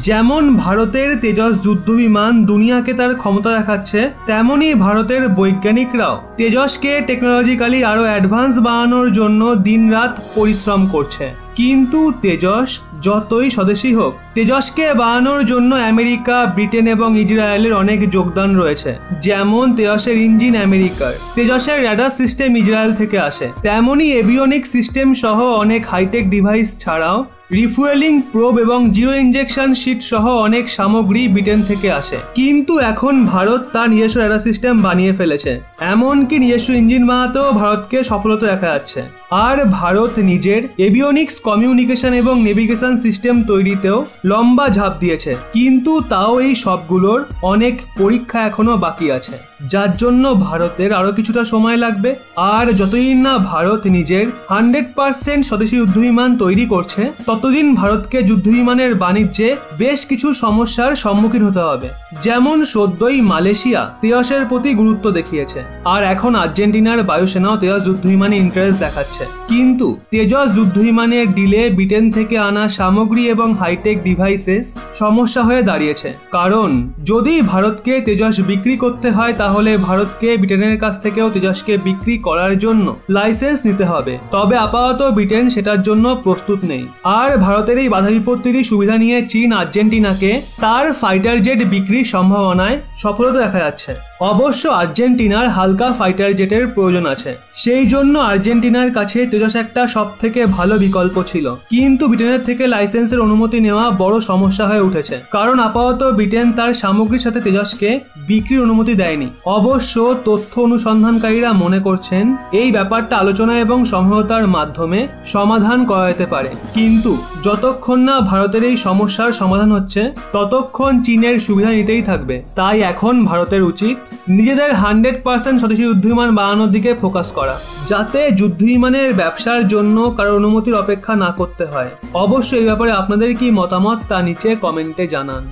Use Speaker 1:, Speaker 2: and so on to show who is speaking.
Speaker 1: যেমন ভারতের তেজস যুদ্ধবিমান দুনিয়াকে তার ক্ষমতা দেখাচ্ছে, তেমনি ভারতের বৈজ্ঞানিকরাও তেজসকে টেকনোলজিক্যালি আরো অ্যাডভান্স বানানোর জন্য দিনরাত পরিশ্রম করছে। কিন্তু তেজস যতই স্বদেশী হোক, তেজসকে বানানোর জন্য আমেরিকা, ব্রিটেন এবং ইসরায়েলের অনেক যোগদান রয়েছে। যেমন তেজসের ইঞ্জিন আমেরিকার, তেজসের রাডার সিস্টেম ইসরায়েল থেকে আসে, তেমনি এভিওনিক সিস্টেম সহ অনেক হাইটেক ডিভাইস ছাড়াও রিফুয়েলিং প্রোব এবং জিরো ইনজেকশন শিট সহ অনেক সামগ্রী ব্রিটেন থেকে আসে। কিন্তু এখন ভারত তার নিজস্ব রাডার সিস্টেম বানিয়ে ফেলেছে, এমনকি নিজস্ব ইঞ্জিন বানাতেও ভারতকে সফলতা দেখা যাচ্ছে। আর ভারত নিজের এভিওনিক্স কমিউনিকেশন এবং নেভিগেশন সিস্টেম তৈরিতেও লম্বা ঝাঁপ দিয়েছে। কিন্তু তাও এই সবগুলোর অনেক পরীক্ষা এখনো বাকি আছে, যার জন্য ভারতের আরো কিছুটা সময় লাগবে। আর যতদিন না ভারত নিজের 100% স্বদেশী যুদ্ধবিমান তৈরি করছে, ততদিন ভারতকে যুদ্ধবিমানের বাণিজ্যে বেশ কিছু সমস্যার সম্মুখীন হতে হবে। যেমন সদ্যই মালয়েশিয়া তেজসের প্রতি গুরুত্ব দেখিয়েছে, আর এখন আর্জেন্টিনার বায়ুসেনাও তেজস যুদ্ধবিমানে ইন্টারেস্ট দেখাচ্ছে। কিন্তু তেজস যুদ্ধবিমানের ডিলে ব্রিটেন থেকে আনা সামগ্রী এবং হাইটেক ডিভাইসেস সমস্যা হয়ে দাঁড়িয়েছে। কারণ যদি ভারতকে তেজস বিক্রি করতে হয়, তাহলে ভারতকে ব্রিটেনের কাছ থেকেও তেজসকে বিক্রি করার জন্য লাইসেন্স নিতে হবে। তবে আপাতত ব্রিটেন সেটার জন্য প্রস্তুত নেই। আর ভারতের এই বাধা বিপত্তির সুবিধা নিয়ে চীন আর্জেন্টিনাকে তার ফাইটার জেট বিক্রির সম্ভাবনায় সফলতা দেখা যাচ্ছে। অবশ্য আর্জেন্টিনার হালকা ফাইটার জেটের প্রয়োজন আছে, সেই জন্য আর্জেন্টিনার কাছে তেজস একটা সব থেকে ভালো বিকল্প ছিল। কিন্তু ব্রিটেনের থেকে লাইসেন্সের অনুমতি নেওয়া বড় সমস্যা হয়ে উঠেছে, কারণ আপাতত ব্রিটেন তার সামগ্রীর সাথে তেজসকে বিক্রির অনুমতি দেয়নি। অবশ্য তথ্য অনুসন্ধানকারীরা মনে করছেন এই ব্যাপারটা আলোচনা এবং সমঝোতার মাধ্যমে সমাধান করা যেতে পারে। কিন্তু যতক্ষণ না ভারতের এই সমস্যার সমাধান হচ্ছে, ততক্ষণ চীনের সুবিধা নিতেই থাকবে। তাই এখন ভারতের উচিত নিজেদের 100% স্বদেশী যুদ্ধবিমান বানানোর দিকে ফোকাস করা, যাতে যুদ্ধবিমানের ব্যবসার জন্য কারোর অনুমতির অপেক্ষা না করতে হয়। অবশ্যই এই ব্যাপারে আপনাদের কি মতামত তা নিচে কমেন্টে জানান।